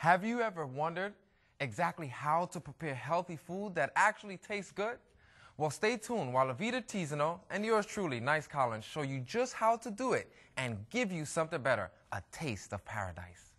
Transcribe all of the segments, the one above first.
Have you ever wondered exactly how to prepare healthy food that actually tastes good? Well, stay tuned while Avita Tizano and yours truly, Nice Collins, show you just how to do it and give you something better, a taste of paradise.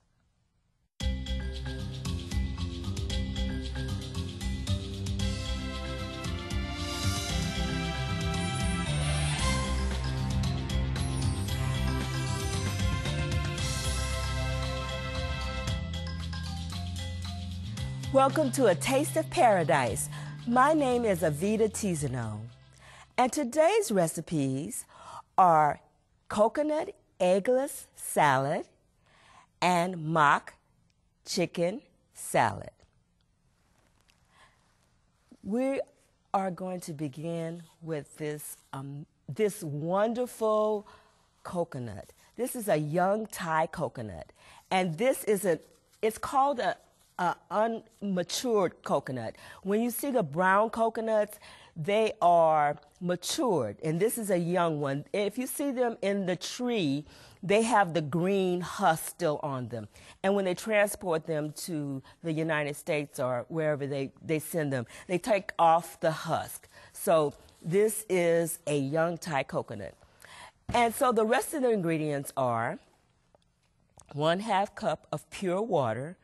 Welcome to A Taste of Paradise. My name is Avita Tizano, and today's recipes are coconut eggless salad and mock chicken salad. We are going to begin with this wonderful coconut. This is a young Thai coconut, and it's called a unmatured coconut. When you see the brown coconuts, they are matured, and this is a young one. If you see them in the tree, they have the green husk still on them. And when they transport them to the United States or wherever they send them, they take off the husk. So this is a young Thai coconut. And so the rest of the ingredients are 1/2 cup of pure water,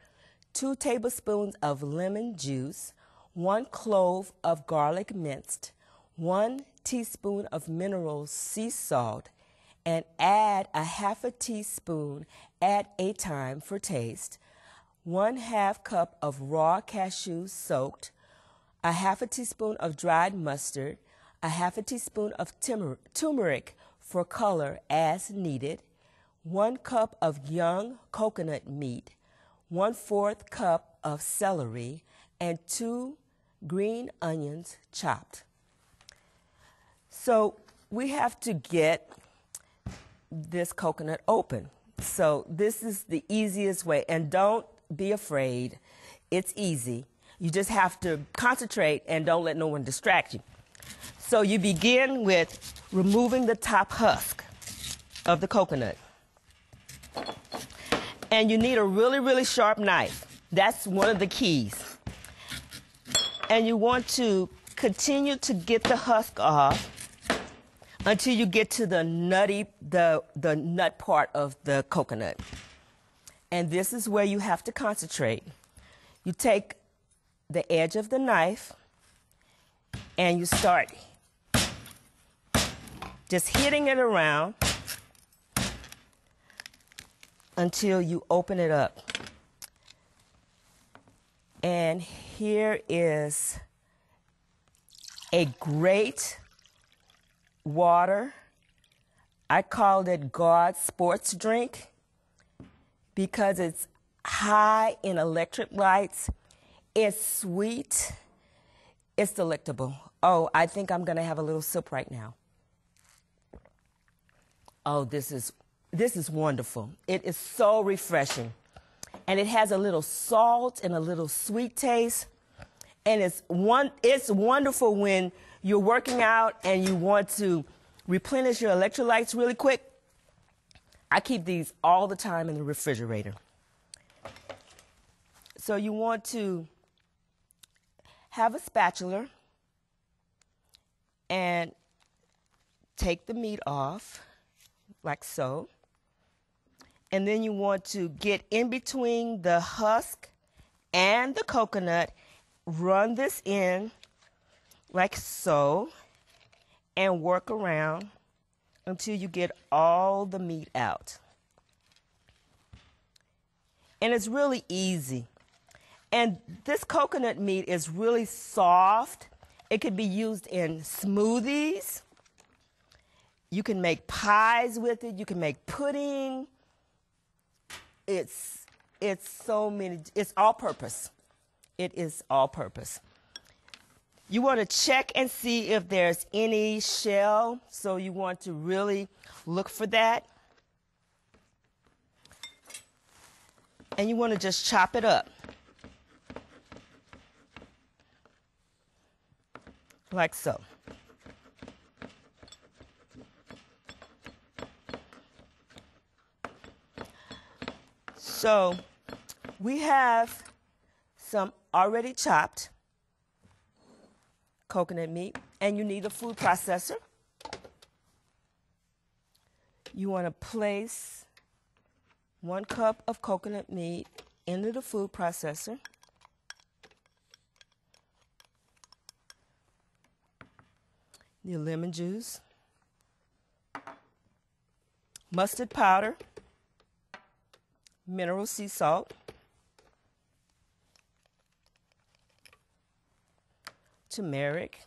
2 tablespoons of lemon juice, 1 clove of garlic minced, 1 teaspoon of mineral sea salt, and add 1/2 teaspoon at a time for taste, 1/2 cup of raw cashews soaked, 1/2 teaspoon of dried mustard, 1/2 teaspoon of turmeric for color as needed, 1 cup of young coconut meat, 1/4 cup of celery, and 2 green onions chopped. So we have to get this coconut open. So this is the easiest way, and don't be afraid. It's easy. You just have to concentrate and don't let no one distract you. So you begin with removing the top husk of the coconut. And you need a really, really sharp knife. That's one of the keys. And you want to continue to get the husk off until you get to the nut part of the coconut. And this is where you have to concentrate. You take the edge of the knife and you start just hitting it around until you open it up. And here is a great water. I called it God's sports drink because it's high in electrolytes. It's sweet. It's delectable. Oh, I think I'm going to have a little sip right now. Oh, this is wonderful. It is so refreshing. And it has a little salt and a little sweet taste. And it's wonderful when you're working out and you want to replenish your electrolytes really quick. I keep these all the time in the refrigerator. So you want to have a spatula and take the meat off like so. And then you want to get in between the husk and the coconut, run this in like so, and work around until you get all the meat out. And it's really easy. And this coconut meat is really soft. It could be used in smoothies. You can make pies with it. You can make pudding. It's all purpose. It is all purpose. You want to check and see if there's any shell, so you want to really look for that. And you want to just chop it up. Like so. So We have some already chopped coconut meat, and you need a food processor. You want to place 1 cup of coconut meat into the food processor. Your lemon juice, mustard powder, mineral sea salt, turmeric,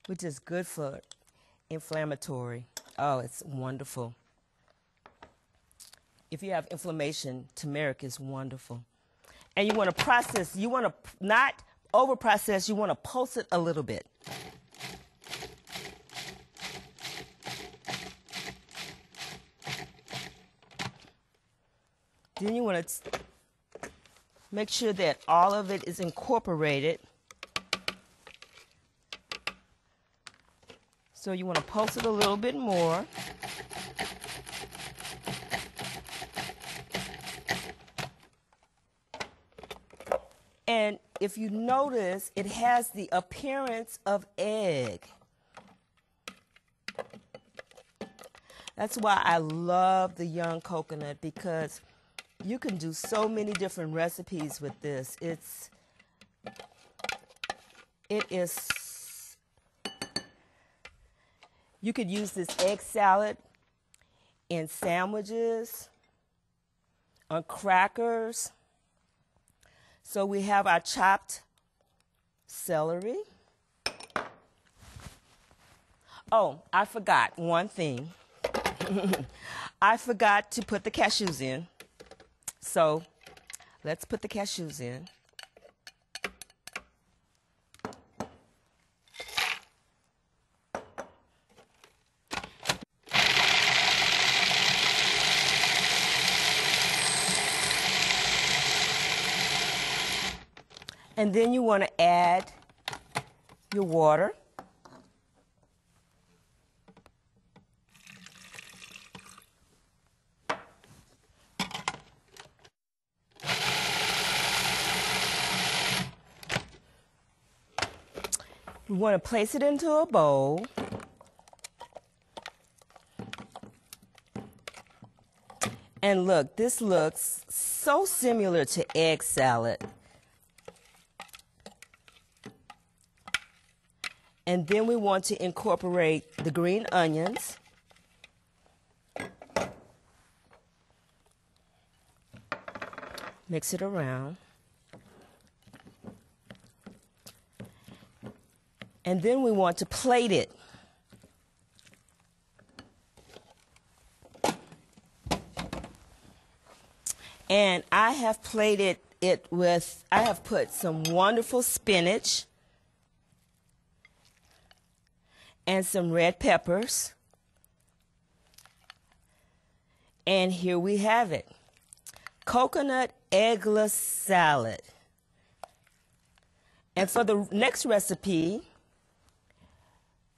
which is good for inflammatory. Oh, it's wonderful. If you have inflammation, turmeric is wonderful. And you want to process, you want to not over process, you want to pulse it a little bit. Then you want to make sure that all of it is incorporated. So you want to pulse it a little bit more. And if you notice, it has the appearance of egg. That's why I love the young coconut, because you can do so many different recipes with this. It is, you could use this egg salad in sandwiches, on crackers. So we have our chopped celery. Oh, I forgot one thing. I forgot to put the cashews in. So let's put the cashews in. And then you want to add your water. We want to place it into a bowl. And look, this looks so similar to egg salad. And then we want to incorporate the green onions. Mix it around. And then we want to plate it. And I have plated it with, I have put some wonderful spinach and some red peppers. And here we have it. Coconut eggless salad. And for the next recipe,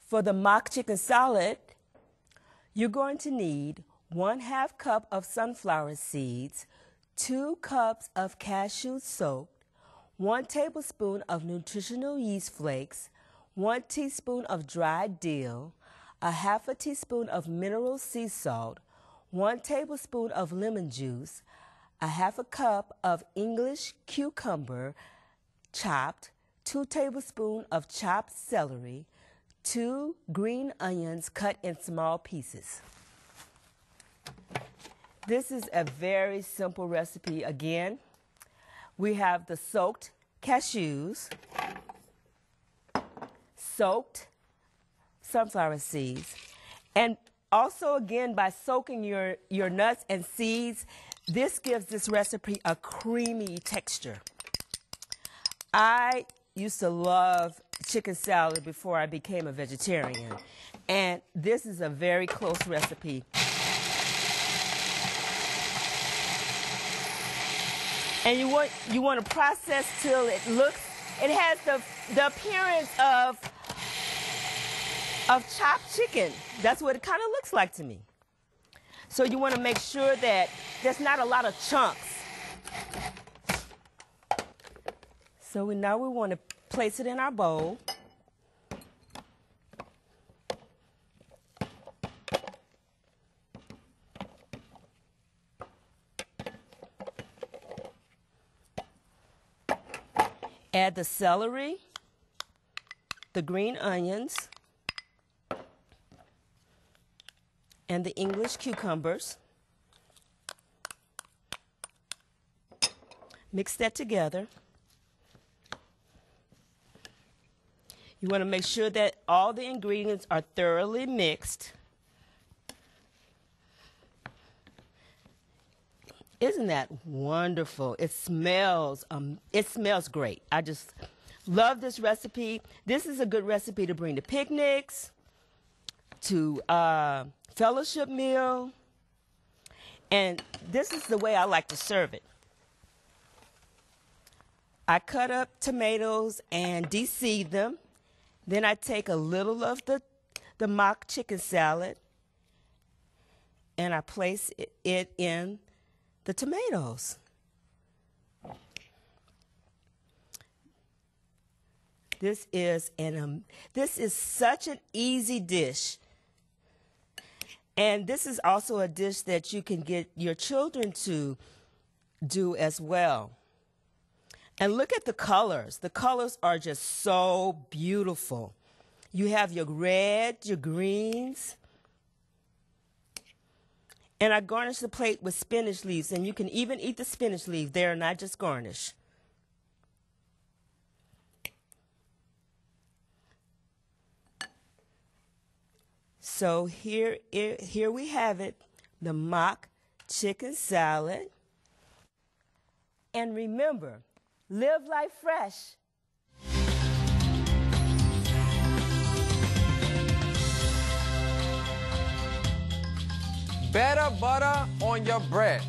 for the mock chicken salad, you're going to need 1/2 cup of sunflower seeds, 2 cups of cashew soaked, 1 tablespoon of nutritional yeast flakes, 1 teaspoon of dried dill, 1/2 teaspoon of mineral sea salt, 1 tablespoon of lemon juice, 1/2 cup of English cucumber chopped, 2 tablespoons of chopped celery, 2 green onions cut in small pieces. This is a very simple recipe. Again, we have the soaked cashews, soaked sunflower seeds, and also again by soaking your nuts and seeds, this gives this recipe a creamy texture. I used to love chicken salad before I became a vegetarian, and this is a very close recipe. And you want to process till it has the appearance of chopped chicken. That's what it kind of looks like to me. So you want to make sure that there's not a lot of chunks. So now we want to place it in our bowl. Add the celery, the green onions, and the English cucumbers. Mix that together. You want to make sure that all the ingredients are thoroughly mixed. Isn't that wonderful? It smells great. I just love this recipe. This is a good recipe to bring to picnics, to fellowship meal, and this is the way I like to serve it. I cut up tomatoes and de-seed them. Then I take a little of the mock chicken salad and I place it in the tomatoes. This is such an easy dish. And this is also a dish that you can get your children to do as well. And look at the colors. The colors are just so beautiful. You have your red, your greens. And I garnish the plate with spinach leaves, and you can even eat the spinach leaves. They are not just garnish. So here we have it, the mock chicken salad. And remember, live life fresh. Better butter on your bread.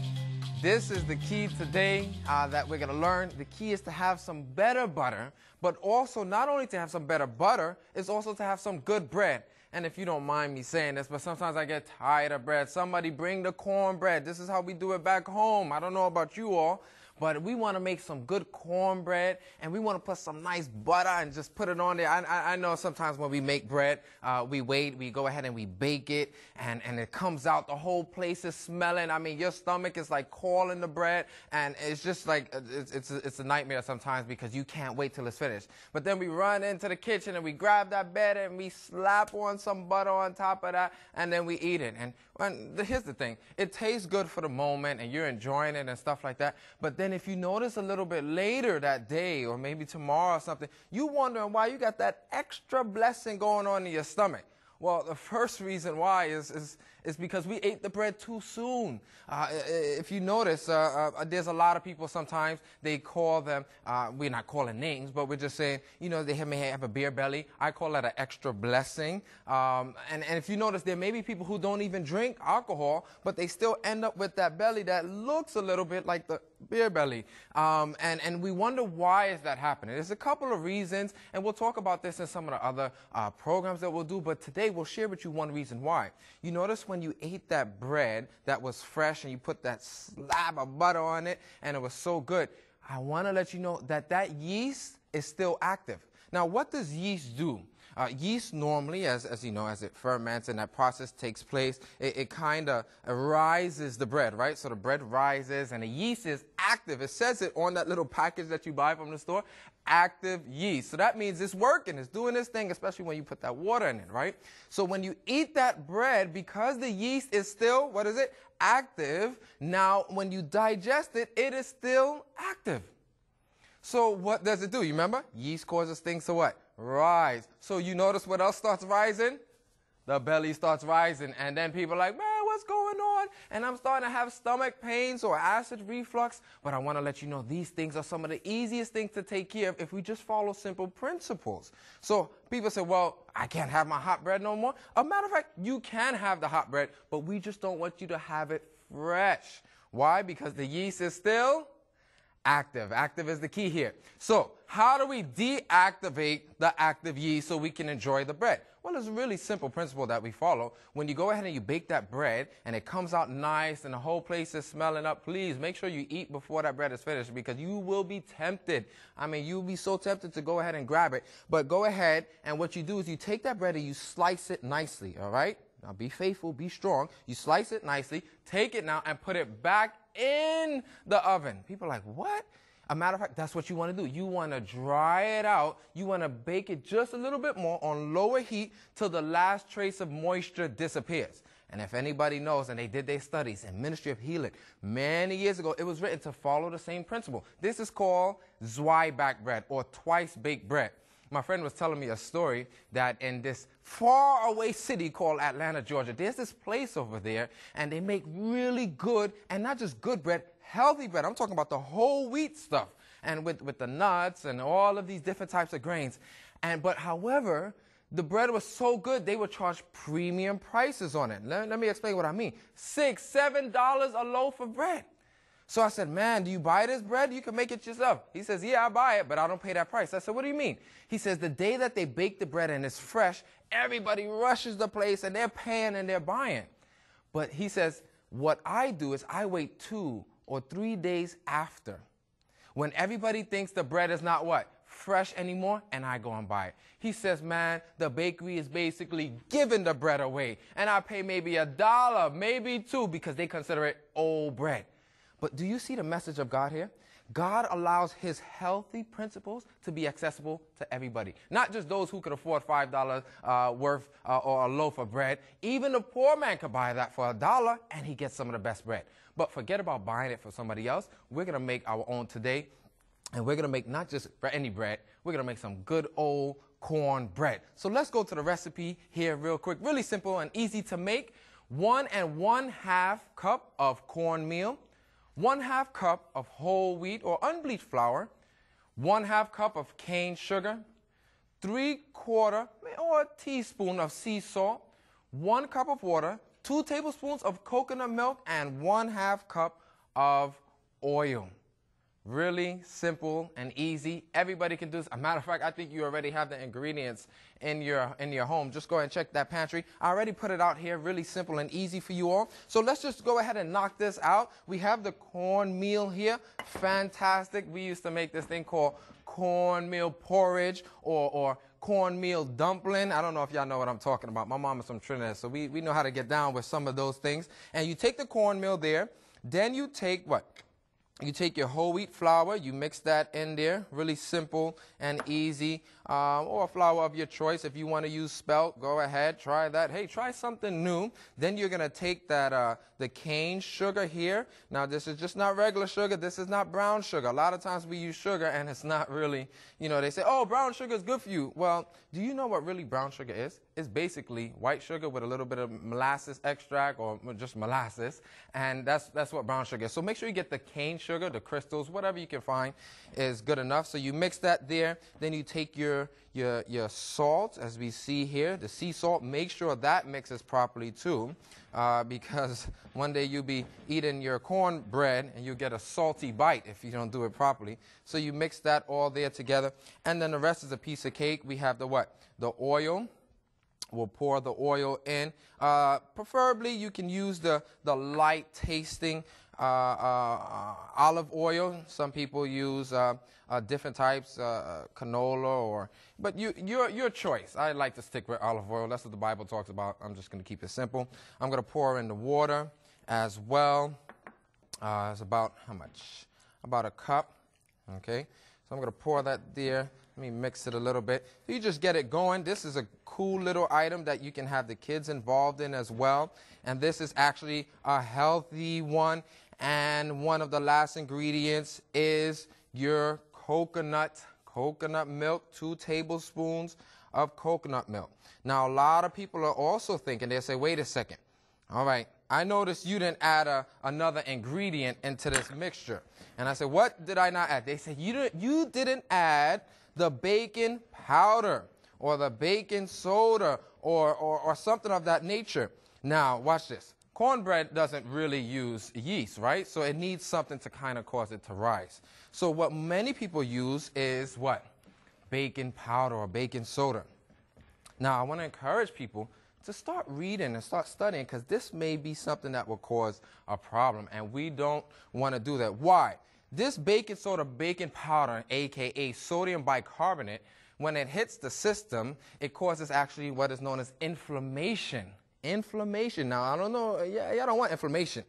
This is the key today that we're going to learn. The key is to have some better butter, but also not only to have some better butter, it's also to have some good bread. And if you don't mind me saying this, but sometimes I get tired of bread. Somebody bring the cornbread. This is how we do it back home. I don't know about you all, but we want to make some good cornbread, and we want to put some nice butter and just put it on there. I know sometimes when we make bread, we go ahead and we bake it, and it comes out, the whole place is smelling. I mean, your stomach is like calling the bread, and it's just like, it's a nightmare sometimes because you can't wait till it's finished. But then we run into the kitchen and we grab that bread and we slap on some butter on top of that, and then we eat it. And here's the thing, it tastes good for the moment and you're enjoying it and stuff like that, but then if you notice a little bit later that day or maybe tomorrow or something, you wondering why you got that extra blessing going on in your stomach. Well, the first reason why is because we ate the bread too soon. If you notice, there's a lot of people sometimes, they call them, we're not calling names, but we're just saying, you know, they may have a beer belly. I call that an extra blessing. And if you notice, there may be people who don't even drink alcohol, but they still end up with that belly that looks a little bit like the beer belly. And we wonder why is that happening. There's a couple of reasons, and we'll talk about this in some of the other programs that we'll do, but today we'll share with you one reason why. You notice when you ate that bread that was fresh and you put that slab of butter on it and it was so good, I want to let you know that that yeast is still active. Now, what does yeast do? Yeast normally, as you know, as it ferments and that process takes place, it kind of rises the bread, right? So the bread rises and the yeast is active. It says it on that little package that you buy from the store, active yeast. So that means it's working, it's doing this thing, especially when you put that water in it, right? So when you eat that bread, because the yeast is still, what is it? Active. Now, when you digest it, it is still active. So what does it do? You remember? Yeast causes things to what? Rise. So you notice what else starts rising? The belly starts rising. And then people are like, man, what's going on? And I'm starting to have stomach pains or acid reflux. But I want to let you know these things are some of the easiest things to take care of if we just follow simple principles. So people say, well, I can't have my hot bread no more. As a matter of fact, you can have the hot bread, but we just don't want you to have it fresh. Why? Because the yeast is still Active. Active is the key here. So how do we deactivate the active yeast so we can enjoy the bread? Well, it's a really simple principle that we follow. When you go ahead and you bake that bread and it comes out nice and the whole place is smelling up, please make sure you eat before that bread is finished, because you will be tempted. I mean, you'll be so tempted to go ahead and grab it. But go ahead, and what you do is you take that bread and you slice it nicely, all right? Now be faithful, be strong. You slice it nicely, take it now and put it back in the oven. People are like, what? A matter of fact, that's what you want to do. You want to dry it out. You want to bake it just a little bit more on lower heat till the last trace of moisture disappears. And if anybody knows, and they did their studies in Ministry of Healing many years ago, it was written to follow the same principle. This is called Zwieback bread, or twice-baked bread. My friend was telling me a story that in this faraway city called Atlanta, Georgia, there's this place over there, and they make really good, and not just good bread, healthy bread. I'm talking about the whole wheat stuff, and with the nuts and all of these different types of grains. But however, the bread was so good, they would charge premium prices on it. Let me explain what I mean. $6, $7 a loaf of bread. So I said, man, do you buy this bread? You can make it yourself. He says, yeah, I buy it, but I don't pay that price. I said, what do you mean? He says, the day that they bake the bread and it's fresh, everybody rushes the place and they're paying and they're buying. But he says, what I do is I wait 2 or 3 days after, when everybody thinks the bread is not what? Fresh anymore, and I go and buy it. He says, man, the bakery is basically giving the bread away, and I pay maybe $1, maybe $2, because they consider it old bread. But do you see the message of God here? God allows his healthy principles to be accessible to everybody. Not just those who could afford $5 worth or a loaf of bread. Even the poor man could buy that for $1 and he gets some of the best bread. But forget about buying it for somebody else. We're going to make our own today. And we're going to make not just any bread. We're going to make some good old corn bread. So let's go to the recipe here real quick. Really simple and easy to make. 1 1/2 cup of cornmeal. 1/2 cup of whole wheat or unbleached flour, 1/2 cup of cane sugar, 3/4 or a teaspoon of sea salt, 1 cup of water, 2 tablespoons of coconut milk, and 1/2 cup of oil. Really simple and easy. Everybody can do this. A matter of fact, I think you already have the ingredients in your home. Just go ahead and check that pantry. I already put it out here. Really simple and easy for you all. So let's just go ahead and knock this out. We have the cornmeal here. Fantastic. We used to make this thing called cornmeal porridge or cornmeal dumpling. I don't know if y'all know what I'm talking about. My mom is from Trinidad, so we know how to get down with some of those things. And you take the cornmeal there. Then you take what? You take your whole wheat flour, you mix that in there, really simple and easy, or a flour of your choice. If you want to use spelt, go ahead, try that. Hey, try something new. Then you're going to take that the cane sugar here. Now, this is just not regular sugar. This is not brown sugar. A lot of times we use sugar, and it's not really, they say, oh, brown sugar is good for you. Well, do you know what really brown sugar is? It's basically white sugar with a little bit of molasses extract or just molasses, and that's what brown sugar is. So make sure you get the cane sugar, the crystals, whatever you can find is good enough. So you mix that there. Then you take your salt, as we see here, the sea salt. Make sure that mixes properly too, because one day you'll be eating your cornbread and you get a salty bite if you don't do it properly. So you mix that all there together, and then the rest is a piece of cake. We have the what? The oil. We'll pour the oil in. Preferably, you can use the light tasting olive oil. Some people use different types, canola, but your choice. I like to stick with olive oil. That's what the Bible talks about. I'm just going to keep it simple. I'm going to pour in the water as well. It's about how much? About a cup. Okay. So I'm going to pour that there. Let me mix it a little bit. You just get it going. This is a cool little item that you can have the kids involved in as well. And this is actually a healthy one. And one of the last ingredients is your coconut milk, 2 tablespoons of coconut milk. Now, a lot of people are also thinking, they say, wait a second. All right, I noticed you didn't add another ingredient into this mixture. And I said, what did I not add? They said, you didn't add the baking powder or the baking soda or something of that nature. Now, watch this. cornbread doesn't really use yeast, right? So it needs something to kind of cause it to rise. So what many people use is what? Baking powder or baking soda. Now, I want to encourage people to start reading and start studying, because this may be something that will cause a problem, and we don't want to do that. Why? This baking soda, baking powder, aka sodium bicarbonate, when it hits the system, it causes actually what is known as inflammation. Inflammation. Now, I don't know, y'all don't want inflammation.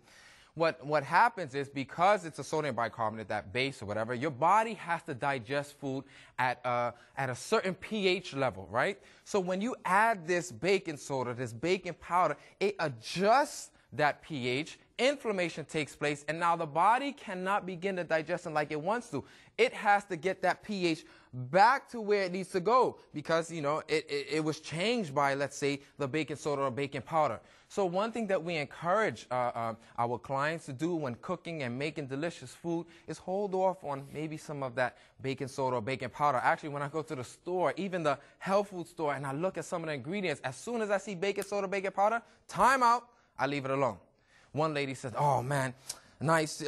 What happens is, because it's a sodium bicarbonate, that base or whatever, your body has to digest food at a certain pH level, right? So when you add this baking soda, this baking powder, it adjusts that pH, inflammation takes place, and now the body cannot begin to digest it like it wants to. It has to get that pH back to where it needs to go, because, you know, it was changed by, let's say, the baking soda or baking powder. So one thing that we encourage our clients to do when cooking and making delicious food is hold off on maybe some of that baking soda or baking powder. Actually, when I go to the store, even the health food store, and I look at some of the ingredients, as soon as I see baking soda, baking powder, time out, I leave it alone. One lady said, "Oh man, nice,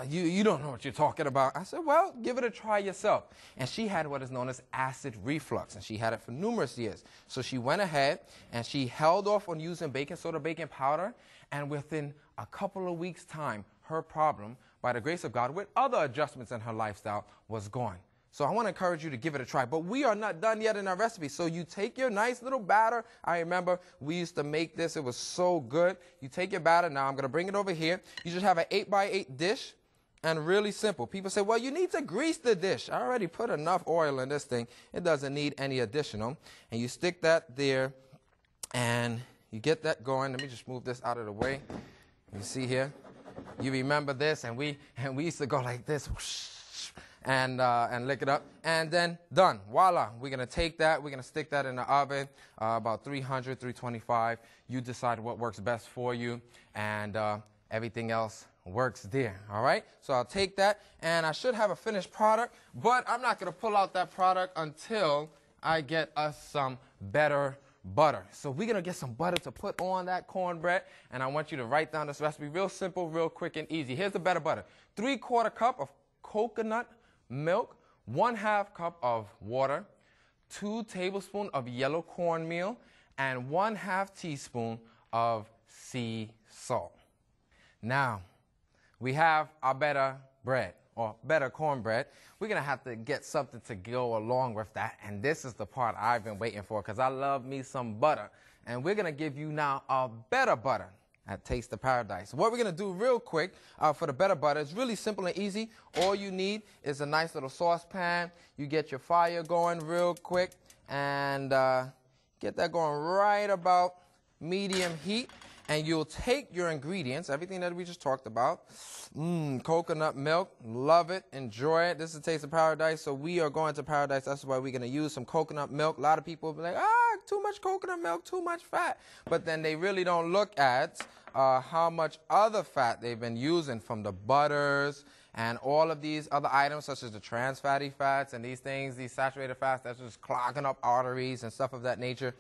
you don't know what you're talking about." I said, "Well, give it a try yourself." And she had what is known as acid reflux, and she had it for numerous years. So she went ahead and she held off on using baking soda, baking powder, and within a couple of weeks' time, her problem, by the grace of God, with other adjustments in her lifestyle, was gone. So I want to encourage you to give it a try. But we are not done yet in our recipe. So you take your nice little batter. I remember we used to make this. It was so good. You take your batter. Now I'm going to bring it over here. You just have an 8x8 dish, and really simple. People say, well, you need to grease the dish. I already put enough oil in this thing. It doesn't need any additional. And you stick that there, and you get that going. Let me just move this out of the way. You see here? You remember this, and we used to go like this. Whoosh, and lick it up, and then done. Voila. We're going to take that. We're going to stick that in the oven, about 300, 325. You decide what works best for you, and everything else works there. All right? So I'll take that, and I should have a finished product, but I'm not going to pull out that product until I get us some better butter. So we're going to get some butter to put on that cornbread, and I want you to write down this recipe. Real simple, real quick, and easy. Here's the better butter. 3/4 cup of coconut milk, 1/2 cup of water, 2 tablespoons of yellow cornmeal, and 1/2 teaspoon of sea salt. Now, we have our better bread, or better cornbread. We're going to have to get something to go along with that, and this is the part I've been waiting for, because I love me some butter. And we're going to give you now a better butter at Taste of Paradise. What we're going to do real quick for the better butter is really simple and easy. All you need is a nice little saucepan. You get your fire going real quick, and get that going right about medium heat. And you'll take your ingredients, everything that we just talked about. Coconut milk, love it, enjoy it. This is Taste of Paradise, so we are going to paradise. That's why we're going to use some coconut milk. A lot of people will be like, too much coconut milk, too much fat. But then they really don't look at how much other fat they've been using from the butters and all of these other items, such as the trans fatty fats and these things, these saturated fats that's just clogging up arteries and stuff of that nature.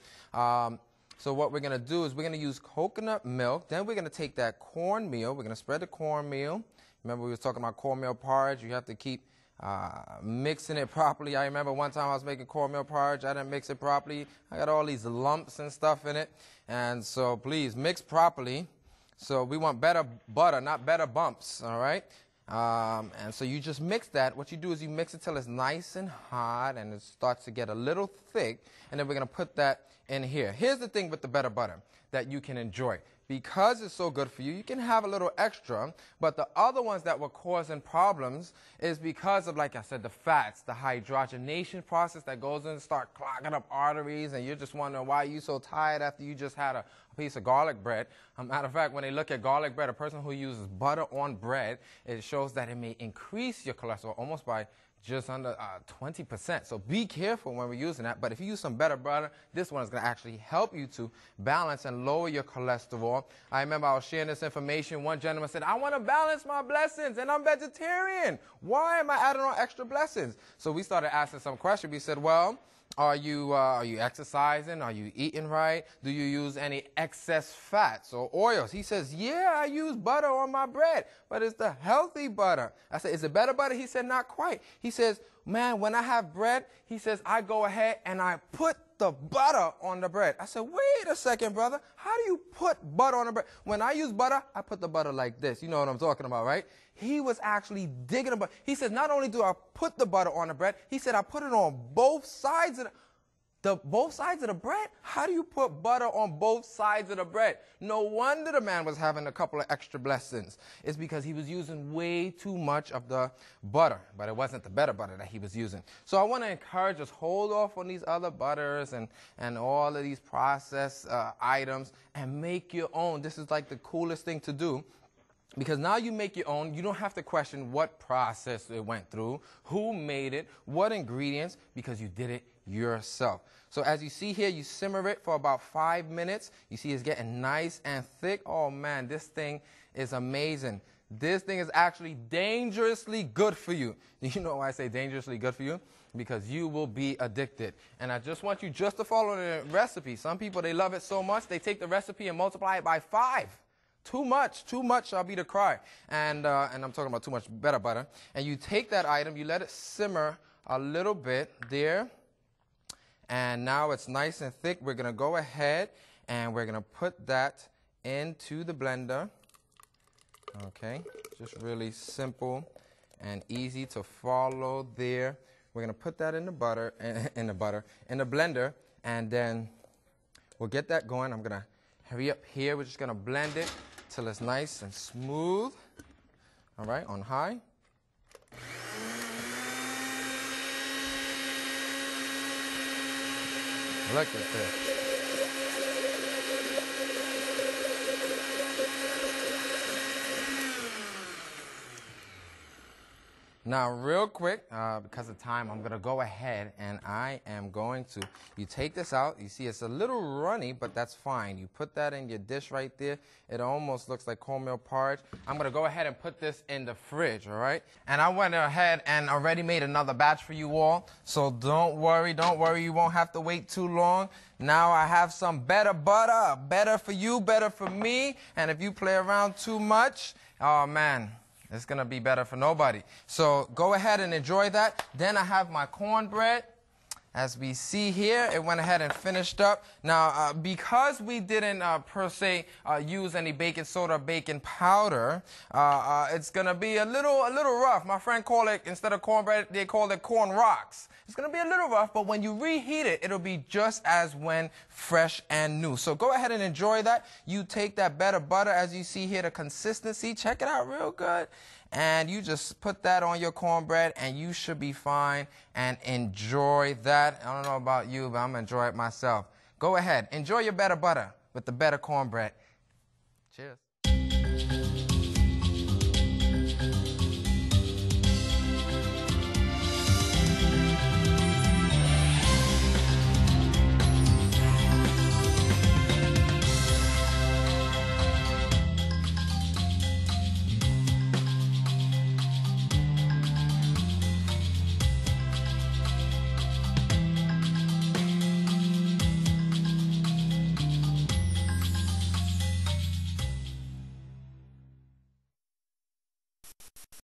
So what we're going to do is we're going to use coconut milk. Then we're going to take that cornmeal. We're going to spread the cornmeal. Remember we were talking about cornmeal porridge. You have to keep mixing it properly. I remember one time I was making cornmeal porridge. I didn't mix it properly. I got all these lumps and stuff in it. And so please mix properly. So we want better butter, not better bumps, all right? And so you just mix that. What you do is you mix it till it's nice and hot and it starts to get a little thick. And then we're going to put that in here. Here's the thing with the better butter that you can enjoy. Because it's so good for you, you can have a little extra, but the other ones that were causing problems is because of, like I said, the fats, the hydrogenation process that goes in and start clogging up arteries, and you're just wondering why you're so tired after you just had a piece of garlic bread. Matter of fact, when they look at garlic bread, a person who uses butter on bread, it shows that it may increase your cholesterol almost by just under 20%. So be careful when we're using that. But if you use some better butter, this one is going to actually help you to balance and lower your cholesterol. I remember I was sharing this information. One gentleman said, I want to balance my blessings, and I'm vegetarian. Why am I adding on extra blessings? So we started asking some questions. We said, well, Are you exercising? Are you eating right? Do you use any excess fats or oils? He says, yeah, I use butter on my bread, but it's the healthy butter. I said, is it better butter? He said, not quite. He says, man, when I have bread, he says, I go ahead and I put the butter on the bread. I said, wait a second, brother. How do you put butter on the bread? When I use butter, I put the butter like this. You know what I'm talking about, right? He was actually digging the butter. He says, not only do I put the butter on the bread, he said, I put it on both sides of both sides of the bread? How do you put butter on both sides of the bread? No wonder the man was having a couple of extra blessings. It's because he was using way too much of the butter, but it wasn't the better butter that he was using. So I want to encourage us, hold off on these other butters and all of these processed items and make your own. This is like the coolest thing to do. Because now you make your own, you don't have to question what process it went through, who made it, what ingredients, because you did it yourself. So as you see here, you simmer it for about 5 minutes. You see it's getting nice and thick. Oh man, this thing is amazing. This thing is actually dangerously good for you. You know why I say dangerously good for you? Because you will be addicted. And I just want you just to follow the recipe. Some people, they love it so much, they take the recipe and multiply it by 5. Too much shall be the cry. And I'm talking about too much better butter. And you take that item, you let it simmer a little bit there. And now it's nice and thick. We're going to go ahead and we're going to put that into the blender. Okay, just really simple and easy to follow there. We're going to put that in the blender, and then we'll get that going. I'm going to hurry up here. We're just going to blend it till it's nice and smooth. All right, on high. Look at this. Now, real quick, because of time, I'm going to go ahead and I am going to, you take this out. You see it's a little runny, but that's fine. You put that in your dish right there. It almost looks like cornmeal porridge. I'm going to go ahead and put this in the fridge, all right? And I went ahead and already made another batch for you all. So don't worry. You won't have to wait too long. Now I have some better butter, better for you, better for me. And if you play around too much, oh, man. It's going to be better for nobody. So go ahead and enjoy that. Then I have my cornbread. As we see here, it went ahead and finished up. Now, because we didn't per se use any baking soda or baking powder, it's going to be a little rough. My friend called it, instead of cornbread, they called it corn rocks. It's going to be a little rough, but when you reheat it, it'll be just as when fresh and new. So go ahead and enjoy that. You take that better butter, as you see here, the consistency. Check it out real good. And you just put that on your cornbread, and you should be fine and enjoy that. I don't know about you, but I'm going to enjoy it myself. Go ahead. Enjoy your better butter with the better cornbread. Cheers.